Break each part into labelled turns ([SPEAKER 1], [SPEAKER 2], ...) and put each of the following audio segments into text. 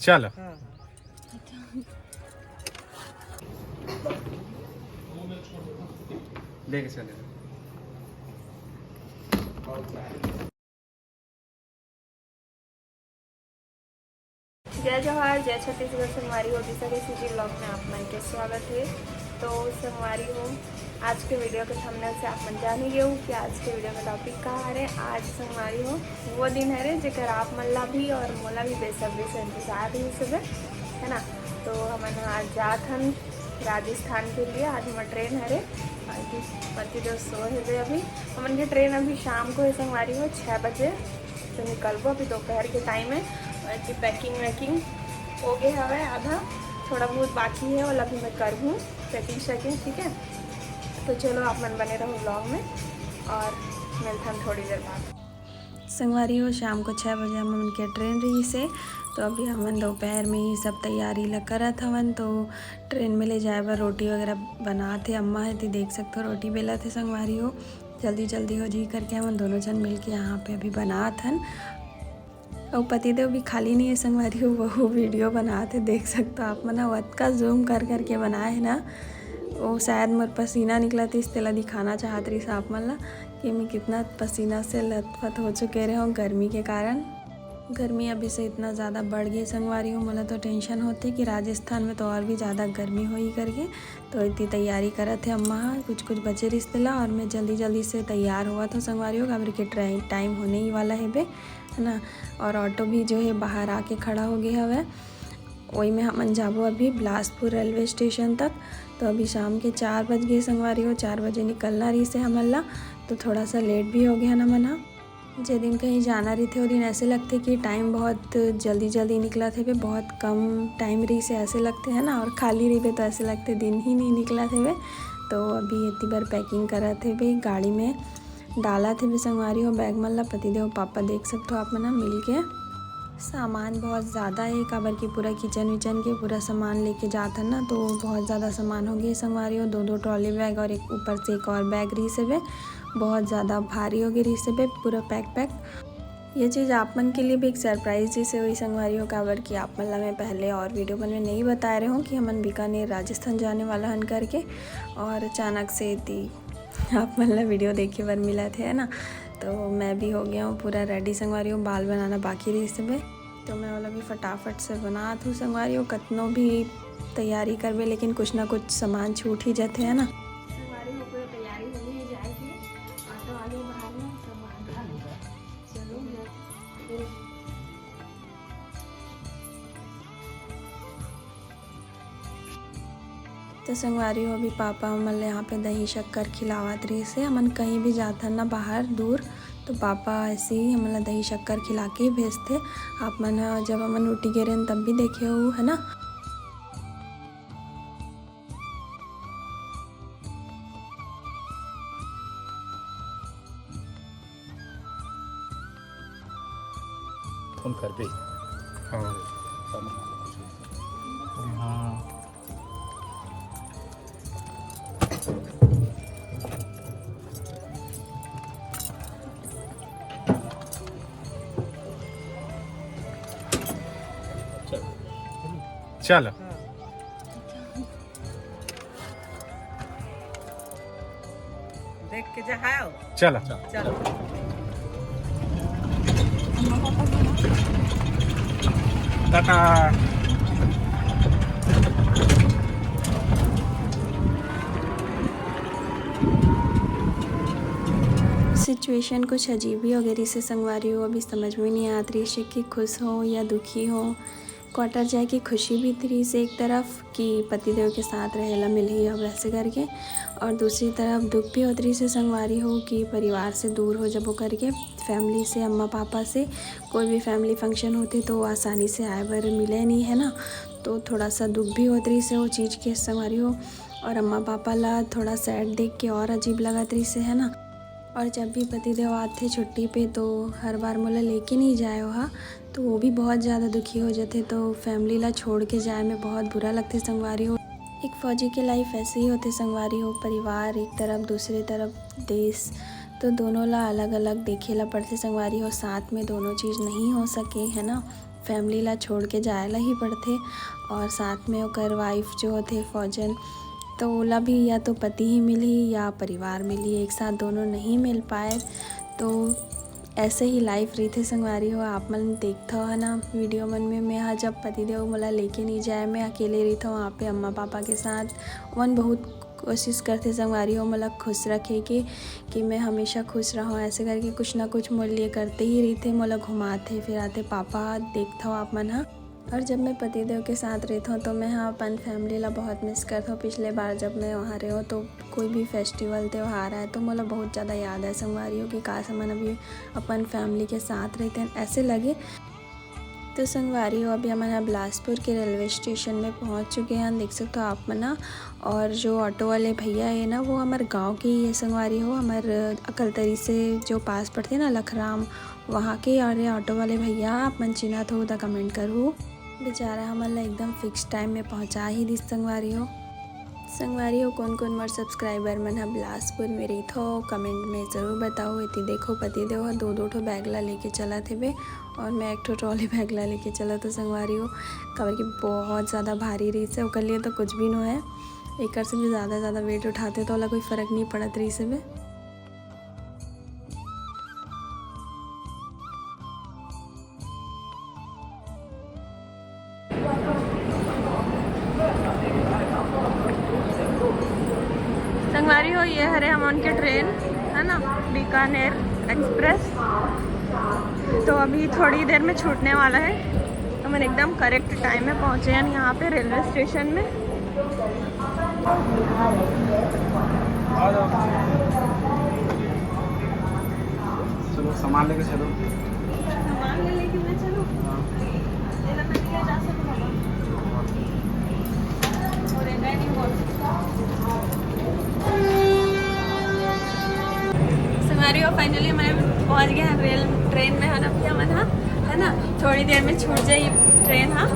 [SPEAKER 1] चलो
[SPEAKER 2] हाँ
[SPEAKER 1] लेके चले।
[SPEAKER 3] जय जवाहर जय छत्तीसगढ़ संगवारी हो सके सिटी ब्लॉग में आप मन के स्वागत है। तो संगवारी हो आज के वीडियो के थंबनेल से आप मन जान ही गए हो कि आज के वीडियो का टॉपिक का है। आज संगवारी हो वो दिन है रे जेकर आप मल्ला भी और मोला भी बेसब्री से इंतजार ही सुबह है ना। तो हमन आज जात हन राजस्थान के लिए। आज हमारा ट्रेन है रे पतिदेव सो है अभी हमन की ट्रेन अभी शाम को है संगवारी हो 6 बजे तो निकलबो। अभी दोपहर के टाइम है और पैकिंग वैकिंग हो गया है आधा थोड़ा बहुत बाकी है और अभी मैं कर हूँ पैकिंग शैकिंग ठीक है। तो चलो आप मन बने रहो ब्लॉग में और मिलते हैं थोड़ी देर बाद। संगवारी हो शाम को 6 बजे हमन के ट्रेन रही से तो अभी हमन दोपहर में ही सब तैयारी ला करत हवन। तो ट्रेन में ले जाए बर रोटी वगैरह बनाते अम्मा है तो देख सकते हो रोटी बेला थे संगवारी हो जल्दी जल्दी हो जी करके हमन दोनों जन मिल के यहाँ पे अभी बनात हन। और पतिदेव भी खाली नहीं है संगवारी हो वो वीडियो बनाते देख सकते हो आप मना वत का जूम कर करके बनाए है ना। वो शायद मोर पसीना निकला थी इस तेला दिखाना चाहत रही साफ मन ला कि मैं कितना पसीना से लथपथ हो चुके रहे हूँ गर्मी के कारण। गर्मी अभी से इतना ज़्यादा बढ़ गई संगवारी हो मला तो टेंशन होती कि राजस्थान में तो और भी ज़्यादा गर्मी हो ही करके। तो इतनी तैयारी करत थे अम्मा कुछ कुछ बचे रिश्तेला और मैं जल्दी जल्दी से तैयार हुआ था संगवारी हो काबर के ट्रेन टाइम होने ही वाला है बे है ना। और ऑटो भी जो है बाहर आके खड़ा हो गया है वही में हमन जाबो अभी बिलासपुर रेलवे स्टेशन तक। तो अभी शाम के 4 बज गए संगवारी हो 4 बजे निकलना रही से हमन ला तो थोड़ा सा लेट भी हो गया ना मना। जिस दिन कहीं जाना रही थे वो दिन ऐसे लगते कि टाइम बहुत जल्दी जल्दी निकला थे बहुत कम टाइम रही से ऐसे लगते हैं ना। और खाली रही तो ऐसे लगते दिन ही नहीं निकला थे तो अभी इतनी बार पैकिंग करा थे भाई गाड़ी में डाला थे भी संगवारी हो बैग मन ला पतिदेव पापा देख सकते हो आप मना मिल के। सामान बहुत ज़्यादा है काबर की पूरा किचन विचन के पूरा सामान लेके जाता ना तो बहुत ज़्यादा सामान हो गया संगवारी हो 2 ट्रॉली बैग और एक ऊपर से एक और बैग रही से वे बहुत ज़्यादा भारी हो गई रही से वे पूरा पैक। ये चीज़ आप मन के लिए भी एक सरप्राइज जैसे हुई संगवारी हो काबर की आप मन ला मैं पहले और वीडियो में नहीं बता रहे हूँ कि हमन बीकानेर राजस्थान जाने वाला हन करके। और अचानक से इतनी आप मन ला वीडियो देखे बर मिला थे है ना। तो मैं भी हो गया हूँ पूरा रेडी संगवारी हूँ बाल बनाना बाकी रही से में तो मैं वाला भी फटाफट से बना हूँ संगवारी हूँ कतनों भी तैयारी करबे लेकिन कुछ ना कुछ सामान छूट ही जाते है ना। संगवारी हो पूरा तैयारी हो ही जाएगी ऑटो आगे बाहर में सामान चलो तो संगवारी हो अभी पापा हमन यहाँ पे दही शक्कर खिलावत रही से हमन कहीं भी जाता ना बाहर दूर तो पापा ऐसे ही हमन दही शक्कर खिला के ही भेजते। आप मन जब हमन उठी गे रहे तब भी देखे हो है ना।
[SPEAKER 1] फोन कर दे हाँ हाँ चलो
[SPEAKER 2] देख के जाओ
[SPEAKER 1] चलो
[SPEAKER 2] चलो
[SPEAKER 1] टाटा।
[SPEAKER 3] सिचुएशन कुछ अजीब ही वगैरह से संगवारी हो अभी समझ में नहीं आती रही कि खुश हो या दुखी हो। क्वार्टर जाए की खुशी भी थी से एक तरफ कि पतिदेव के साथ रहेला मिल ही अब ऐसे करके और दूसरी तरफ दुख भी होती रही से संगवारी हो कि परिवार से दूर हो जब वो करके फैमिली से अम्मा पापा से कोई भी फैमिली फंक्शन होती तो आसानी से आए बर मिले नहीं है ना। तो थोड़ा सा दुख भी होती रही से वो चीज़ के संगवारी हो और अम्मा पापा ला थोड़ा सैड देख के और अजीब लगा रही से है ना। और जब भी पतिदेव आते छुट्टी पे तो हर बार मोला लेके नहीं जाए वहाँ तो वो भी बहुत ज़्यादा दुखी हो जाते तो फैमिली ला छोड़ के जाए में बहुत बुरा लगते संगवारी हो। एक फ़ौजी की लाइफ ऐसे ही होते संगवारी हो परिवार एक तरफ दूसरी तरफ देश। तो तो दोनों ला अलग अलग देखे ला पड़ते संगवारी हो, साथ में दोनों चीज़ नहीं हो सके है ना, फैमिली ला छोड़ के जाए ला ही पड़ते। और साथ में ओकर वाइफ जो होते फौजन, तो ओला भी या तो पति ही मिली या परिवार मिली, एक साथ दोनों नहीं मिल पाए। तो ऐसे ही लाइफ रही थे संगवारी हो, आप मन देखता हो है ना वीडियो मन में। मैं हाँ जब पतिदेव मला लेके नहीं जाए, मैं अकेले रही था वहाँ पे अम्मा पापा के साथ। वन बहुत कोशिश करते संगवारी हो मला खुश रखे कि मैं हमेशा खुश रहूँ, ऐसे करके कुछ ना कुछ मोल लिए करते ही रही थे। मला घुमाते फिराते पापा देखता हो आप मन हाँ। और जब मैं पतिदेव के साथ रहता हूँ तो मैं हाँ अपन फैमिली ला बहुत मिस करता हूँ। पिछले बार जब मैं वहाँ रही हूँ तो कोई भी फेस्टिवल त्यौहार आए तो मुझे बहुत ज़्यादा याद है संगवारी हो कि काश हम अभी अपन फैमिली के साथ रहते हैं ऐसे लगे। तो संगवारी हो अभी हमारा बिलासपुर के रेलवे स्टेशन में पहुंच चुके हैं, देख सकते हो आप मना। और जो ऑटो वाले भैया है ना वो हमारे गांव के ही है संगवारी हो, हमारे अकलतरी से जो पास पड़ते ना लखराम वहाँ के। और ऑटो वाले भैया आप मन चिन्हा तो उधर कमेंट करूँ, बेचारा हमारा एकदम फिक्स टाइम में पहुँचा ही दी संगवारी हो। संगवारी हो कौन कौन मोर सब्सक्राइबर मन हा बिलासपुर में रही थो कमेंट में ज़रूर बताओ। इतनी देखो पतिदेव हा दो ठो बैगला लेके चला थे बे, और मैं एक ठो ट्रॉली बैगला लेके चला तो संगवारी हो कबर की बहुत ज़्यादा भारी रही से, ओकर लिए तो कुछ भी नहीं है। एक से भी ज़्यादा वेट उठाते तो वाला कोई फ़र्क नहीं पड़त रही से बे। संगवारी हो ये हरे हमन के ट्रेन है ना बीकानेर एक्सप्रेस, तो अभी थोड़ी देर में छूटने वाला है। तो हम एकदम करेक्ट टाइम में पहुँचे हैं यहाँ पे रेलवे स्टेशन में।
[SPEAKER 1] चलो सामान लेके चलो।
[SPEAKER 3] सामान ले लेके मैं चलूँ? ले जा सकूँ संगवारी हो फाइनली मैं पहुंच गया ट्रेन में है ना भैया मन हाँ है ना। थोड़ी देर में छूट जाए ट्रेन हाँ,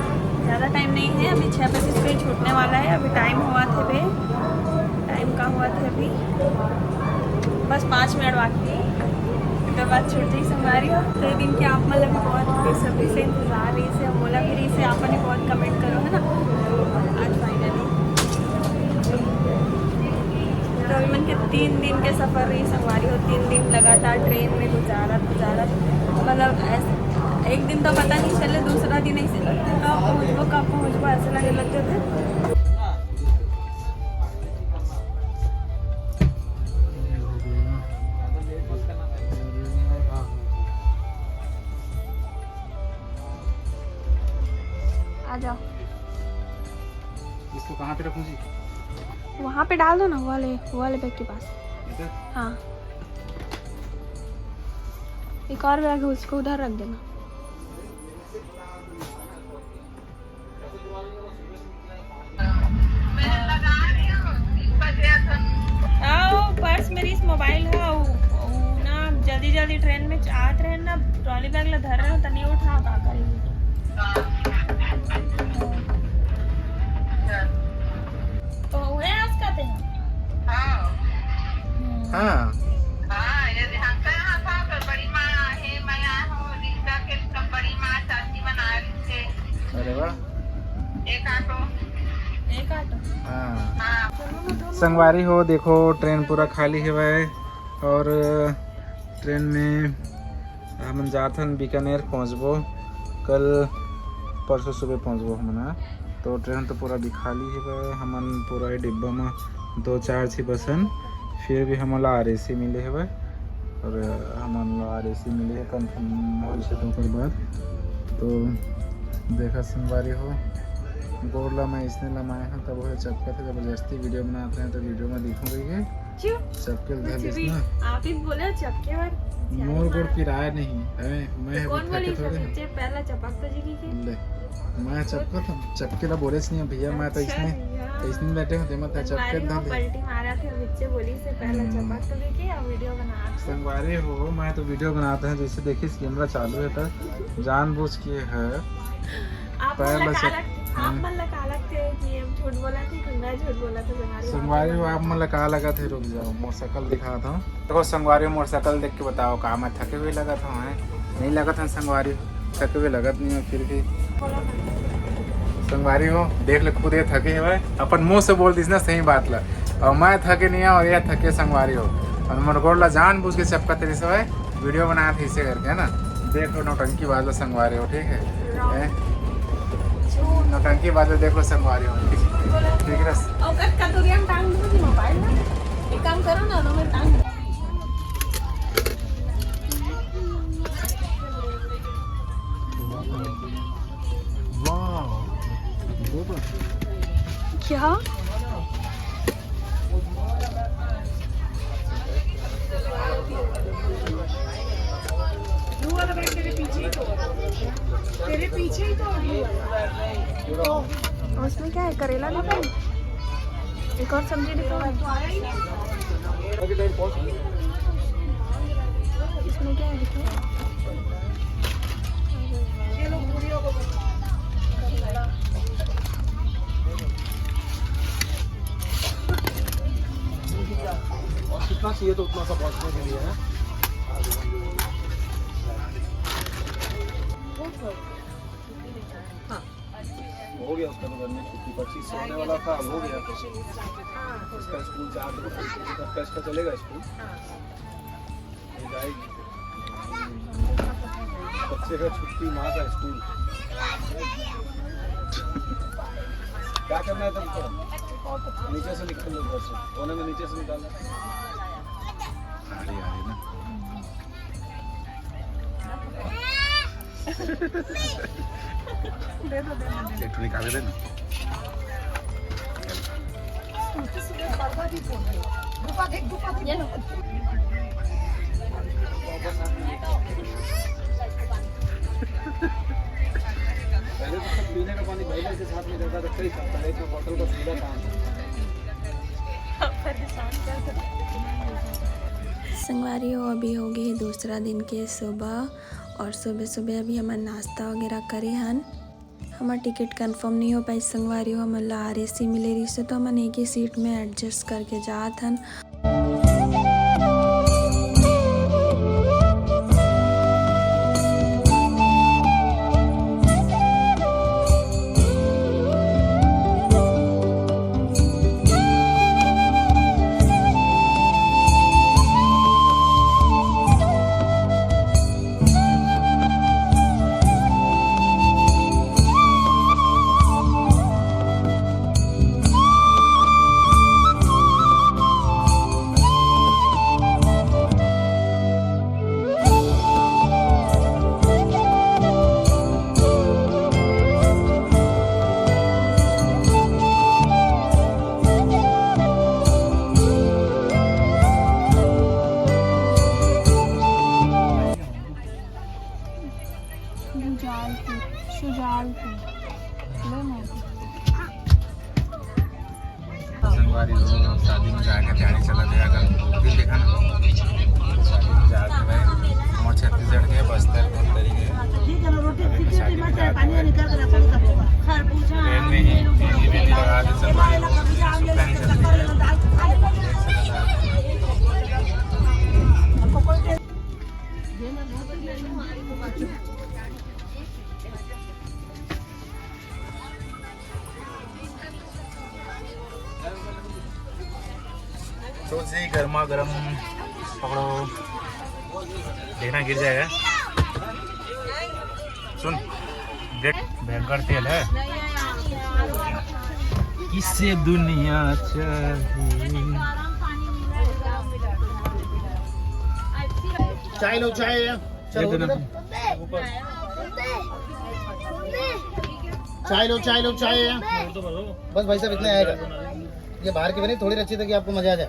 [SPEAKER 3] ज़्यादा टाइम नहीं है, अभी 6 बजे से छूटने वाला है। अभी टाइम हुआ थे बे, टाइम का हुआ थे अभी बस 5 मिनट बाकी है, उसके बाद छूट जाए संगवारी हो। तो दिन के आप मतलब बहुत बेसब्री से इंतजार रही से मोला भी रही से आप ने बहुत कमेंट करो है ना। आज फाइनली तो अभी मन के 3 दिन के सफ़र रही संगवारी हो, 3 दिन लगातार ट्रेन में गुजारा मतलब ऐसे एक दिन तो पता नहीं चले, दूसरा दिन ऐसे लगते कब पहुँचबो ऐसे लगे लगते थे। आ जाओ,
[SPEAKER 1] इसको कहाँ पे रखूँ जी?
[SPEAKER 3] वहाँ पे डाल दो ना, वो वाले बैग के पास।
[SPEAKER 1] इधर?
[SPEAKER 3] हाँ एक और बैग है उसको उधर रख देना। आओ पर्स मेरी इस मोबाइल है ना, जल्दी ट्रेन में आत रहे ना, ट्रॉली बैग ला धर रहे हो तो नहीं उठा का करेगी। तो हुए आज का थे
[SPEAKER 1] हाँ अरे वाह,
[SPEAKER 2] एक ऑटो
[SPEAKER 1] हाँ। संगवारी हो देखो ट्रेन पूरा खाली है वह, और ट्रेन में हम जाथन बीकानेर पहुँचबो, कल परसों सुबह पहुँचबो हमन। तो ट्रेन तो पूरा भी खाली है वह, हमन पूरा डिब्बा में 2-4 छी बसन, फिर भी हमला RAC मिले है वह, और हमन RAC मिले है कन्फर्म हो से तो बाद। तो देखा संगवारी हो गोरला मैं इसने लमाए हैं तब वो चपका थे, जबरदस्ती वीडियो बनाते हैं तो वीडियो में दिखूंगी है चपके घर
[SPEAKER 3] आप ही बोले चपके बार
[SPEAKER 1] मोर गोड़ किराया नहीं है, मैं
[SPEAKER 3] कौन बोली
[SPEAKER 1] थोड़े
[SPEAKER 3] पहला चपक तो जी की
[SPEAKER 1] ले मैं चपका था चपके ला बोले नहीं भैया, मैं तो इसने बैठे होते मत चपके धर दे
[SPEAKER 3] पलटी मारा थे बच्चे बोली से पहला चपक तो देखिए अब वीडियो बना
[SPEAKER 1] संगवारी हो। मैं तो वीडियो बनाते हैं जैसे देखिए कैमरा चालू है तो जानबूझ के है
[SPEAKER 3] आप आप मतलब काला थे कि हम झूठ बोला थे कि मैं झूठ बोला था संगवारी
[SPEAKER 1] संगवारी हो आप मतलब कहा लगा थे, रुक जाओ मोटरसाइकिल दिखा था। देखो संगवारी मोटरसाइकिल देख के बताओ कहाँ मैं थके हुए लगा था, है नहीं लगा था संगवारी, थके हुए लगत नहीं हो फिर भी संगवारी हो देख ले खुद ये थके है भाई, अपन मुंह से बोल दीस ना सही बात ला, और मैं थके नहीं है और ये थके संगवारी हो, और मरगोड़ ला जान बुझ के चपका तेरे से भाई वीडियो बनाया था इसे करके, है ना। देखो नौटंकी बाजो संगवारी हो, ठीक है नौटंकी बाजो देखो संगवारी हो, ठीक है रस।
[SPEAKER 2] और का तो रियम टांग दो जी मोबाइल ना, एक काम करो ना तो मैं टांग
[SPEAKER 3] क्या
[SPEAKER 2] तेरे पीछे ही तो
[SPEAKER 3] उसमें क्या है, करेला दिखाओ, एक और सब्जी दिखाओ, इसमें क्या है दिखाओ,
[SPEAKER 4] कितना चाहिए तो उतना सा पहुंचने के लिए है। हो गया उसका तो घर में छुट्टी 25 होने वाला था, अब हो गया। उसका स्कूल 4 टेस्ट का चलेगा स्कूल, जाएगी बच्चे का छुट्टी, माँ का स्कूल। क्या करना है तुमको? नीचे से निकल लो, घर से कोने में नीचे से निकालना।
[SPEAKER 1] एक तो निकाले देना
[SPEAKER 3] ये लो।
[SPEAKER 4] पहले तो सब पीने का पानी भरने के साथ में रहता था, कई सकता है इसमें बोतल का सीधा काम है।
[SPEAKER 3] संगवारी हो अभी हो गई दूसरा दिन के सुबह, और सुबह सुबह अभी हमारा नाश्ता वगैरह करे हन। हमारा टिकट कंफर्म नहीं हो पाई संगवारी हो, हमारा RAC मिले रही से तो हम एक ही सीट में एडजस्ट करके जात हन।
[SPEAKER 1] संगवारी हो शादी में जाके तैयारी चला गया, कल दिन देखा ना शादी में जाके भाई हमारे छत्तीसगढ़ के बस्तर धमतरी के शादी में ट्रेन में ही मेहंदी लगा के संगवारी सुखा नहीं चल रही तो से गर्मा गर्म पकड़ो, देखना गिर जाएगा। सुन देख भयंकर तेल है, किससे दुनिया चाहिए।
[SPEAKER 4] चाय लो, चाय चलो चाय लो, चाय लो, चाय बस भाई साहब इतना आएगा, ये बाहर की बनी थोड़ी रची ताकि आपको मजा आ जाए।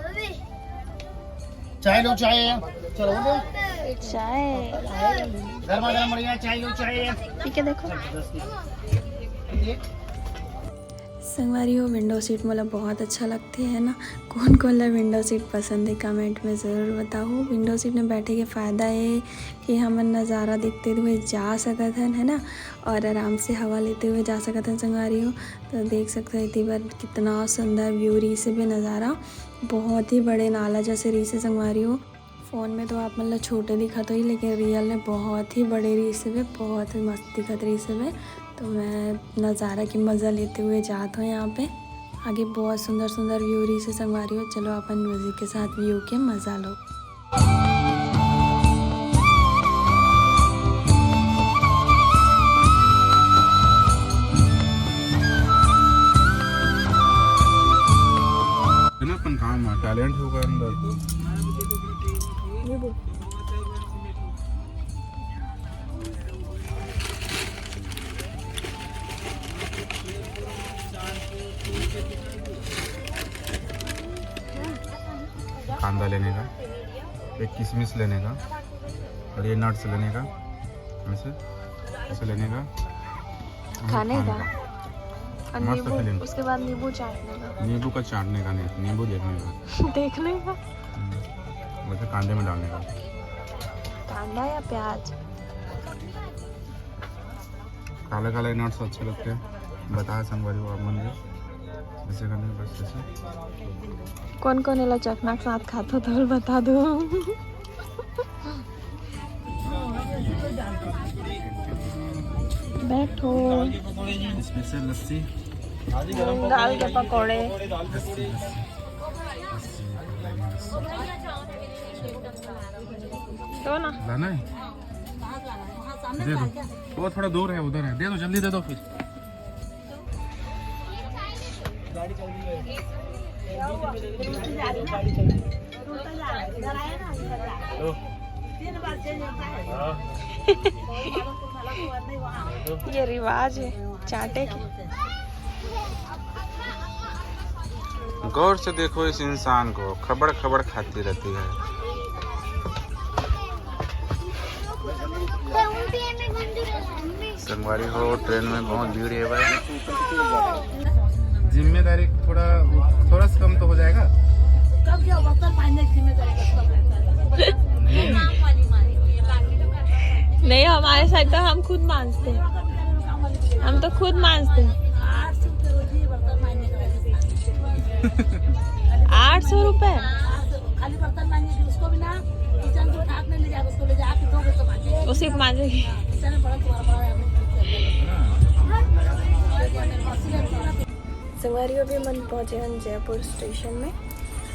[SPEAKER 4] चाय लो, चाय चलो हो गया
[SPEAKER 3] चाय
[SPEAKER 4] गर्मा गर्म बढ़िया चाय लो, चाय
[SPEAKER 3] ठीक है। देखो संगवारी हो विंडो सीट मतलब बहुत अच्छा लगती है ना। कौन कौन ला विंडो सीट पसंद है कमेंट में ज़रूर बताओ। विंडो सीट में बैठे के फ़ायदा है कि हम नज़ारा देखते हुए जा सकत हन है ना, और आराम से हवा लेते हुए जा सकत हन संगवारी हो। तो देख सकते हो इतनी बार कितना सुंदर व्यू रही से भी नज़ारा, बहुत ही बड़े नाला जैसे रही से संगवारी हो। फ़ोन में तो आप मतलब छोटे दिखत हो ही, लेकिन रियल में बहुत ही बड़े रही से भी, बहुत ही मस्त दिखत रही से भी। तो मैं नज़ारा की मज़ा लेते हुए जात हूँ यहाँ पे। आगे बहुत सुंदर सुंदर व्यू रही से संगवारी हो। चलो अपन म्यूज़िक के साथ व्यू के मज़ा लो।
[SPEAKER 1] अपन काम टैलेंट होगा अंदर। कांदा लेने का, एक किशमिश लेने का, और ये नट्स लेने का, ऐसे लेने का,
[SPEAKER 3] खाने का, और
[SPEAKER 1] मस्त
[SPEAKER 3] नींबू,
[SPEAKER 1] फीलिंग।
[SPEAKER 3] उसके बाद नींबू चाटने का।
[SPEAKER 1] नींबू का चाटने का नहीं, नींबू देखने का।
[SPEAKER 3] देखने का
[SPEAKER 1] वैसे कांदे में डालने का।
[SPEAKER 3] कांदा या प्याज?
[SPEAKER 1] काले काले नट्स अच्छे लगते हैं, बताया संगवारी हो आप मन में। ऐसे करने का बस ऐसे।
[SPEAKER 3] कौन कौन एला चखना के साथ खाता तो बता दो। बैठो।
[SPEAKER 1] इसमें से लस्सी,
[SPEAKER 3] दाल के पकौड़े।
[SPEAKER 1] लस्सी,
[SPEAKER 3] तो ना
[SPEAKER 1] लाना है, दे दो। वो थोड़ा दूर है, उधर है, दे दो जल्दी, दे दो फिर।
[SPEAKER 3] ये रिवाज है चाटे की।
[SPEAKER 1] गौर से देखो इस इंसान को, खबड़ खबड़ खाती रहती है। संगवारी हो ट्रेन में बहुत भीड़ है भाई। जिम्मेदारी थोड़ा सा कम तो हो जाएगा।
[SPEAKER 3] नहीं हमारे साथ तो हम खुद मांझते हैं, हम तो खुद मांझते हैं। 800 रुपए उसी मांझेगी। संगवारी अभी मन पहुँचे हैं जयपुर स्टेशन में,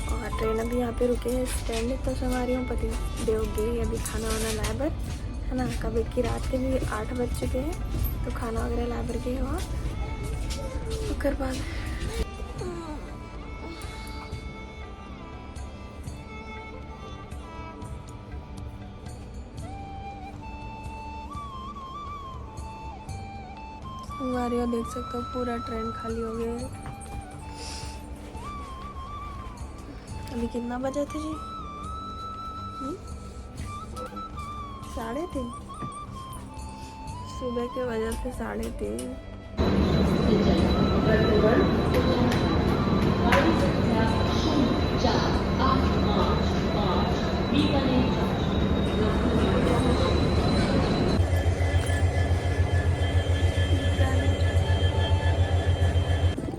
[SPEAKER 3] और ट्रेन अभी यहाँ पे रुके हैं स्टैंड में। तो संगवारी पति देव गए अभी खाना वाना लाए है ना। कभी की रात के भी 8 बज चुके हैं, तो खाना वगैरह ला बर गए वहाँ। उसके बाद संगवारी देख सकते हो पूरा ट्रेन खाली हो गया है। अभी कितना बजा थे जी? 3:30। सुबह के वजह से 3:30।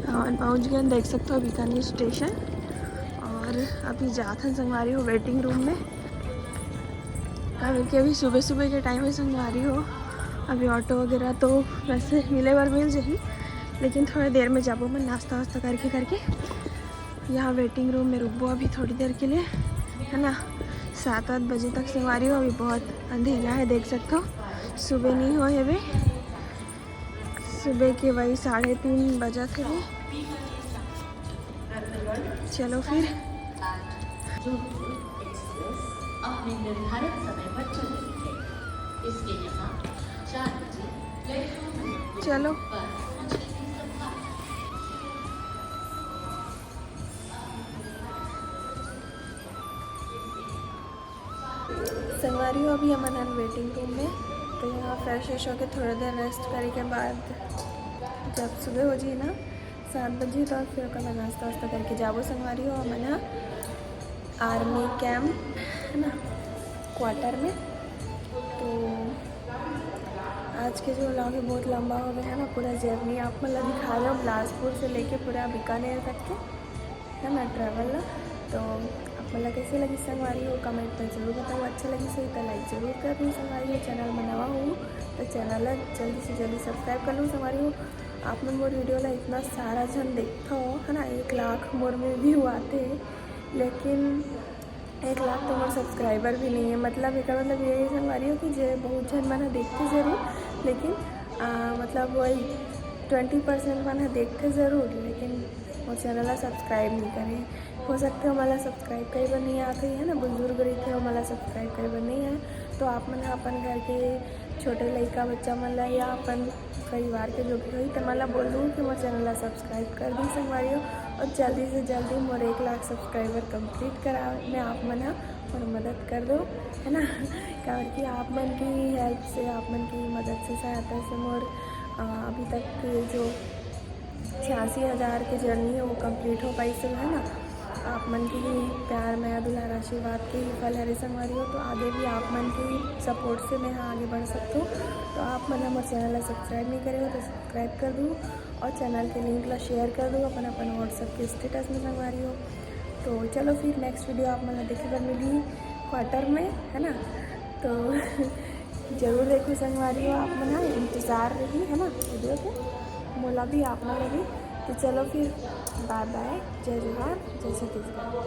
[SPEAKER 3] हाँ पहुँच गए, देख सकते हो बीकानेर स्टेशन। और अभी जाते हैं संगवारी हो वेटिंग रूम में। अभी सुबह सुबह के टाइम में संगवारी हो। अभी ऑटो वगैरह तो वैसे मिल जाही, लेकिन थोड़ी देर में जाबो मैं नाश्ता वास्ता करके यहाँ वेटिंग रूम में रुकबो अभी थोड़ी देर के लिए, है ना। 7-8 बजे तक संगवारी हो। अभी बहुत अंधेरा है, देख सकते हो सुबह नहीं हो है वे। सुबह के वही 3:30 बजा थे वे। चलो फिर
[SPEAKER 2] अपने निर्धारित समय पर चलेगी है। इसके यहाँ 4 बजे प्लेटफॉर्म
[SPEAKER 3] चलो संगवारी हो। अभी हमारा वेटिंग रूम में, तो यहाँ फ्रेश होकर थोड़ा देर रेस्ट करने के बाद जब सुबह हो जाए ना 7 बजे तो फिर ओकर नाश्ता वास्ता करके जाबो संगवारी हो मना आर्मी कैंप है ना क्वार्टर में। तो आज के जो व्लॉग है बहुत लंबा हो गया है ना, पूरा जर्नी आप मतलब दिखा रहे हो बिलासपुर से लेके पूरा बीकानेर तक के है ना ट्रैवल। तो आप मतलब कैसे लगी संगवारी हो कमेंट में जरूर बताओ, अच्छा लगी सही तो लाइक जरूर कर दूँ संगवारी हो। चैनल में नवा हूँ तो चैनल जल्दी से जल्दी सब्सक्राइब कर लूँ संगवारी हो। आप मन मोर वीडियो ला इतना सारा जन देखता हो है ना, 1 लाख मोर में व्यू आते, लेकिन 1 लाख तो मोर सब्सक्राइबर भी नहीं है। मतलब एक मतलब ये संगवारी हो कि जो बहुत जन मन देखते ज़रूर, लेकिन मतलब वही 20% मन देखते ज़रूर, लेकिन वो चैनल सब्सक्राइब नहीं करे। हो सकते हो मला सब्सक्राइब करे बर नहीं आते है ना, बुजुर्ग रही हो मला सब्सक्राइब करे बर नहीं है। तो आप मन अपन घर के छोटे लड़का बच्चा मन ला या अपन परिवार के जो भी हुई तो मला बोल दूँ कि मोर चैनल सब्सक्राइब कर दी संगवारी हो, और जल्दी से जल्दी मोर 1 लाख सब्सक्राइबर कंप्लीट करा में आप मन और मदद कर दो है ना। क्योंकि आप मन की हेल्प से, आप मन की मदद से, सहायता से मोर अभी तक के जो 86,000 के जर्नी है वो कंप्लीट हो पाई सब है ना। आप मन की ही प्यार में दुलार आशीर्वाद के ही फल हरे संगवारी हो। तो आगे भी आप मन की सपोर्ट से मैं आगे बढ़ सकता हूँ। तो आप मन हमारे चैनल सब्सक्राइब नहीं करे हो तो सब्सक्राइब कर दूँ, और चैनल के लिंक ला शेयर कर दूँ अपन व्हाट्सएप के स्टेटस में संगवारी हो। तो चलो फिर नेक्स्ट वीडियो आप मन देखे बर मिली क्वार्टर में है ना। तो जरूर देखो संगवारी हो, आप मन इंतज़ार रही है ना वीडियो के, मोला भी आप मन लगी। तो चलो फिर बाय बाय, जय जोहार, जय छत्तीसगढ़।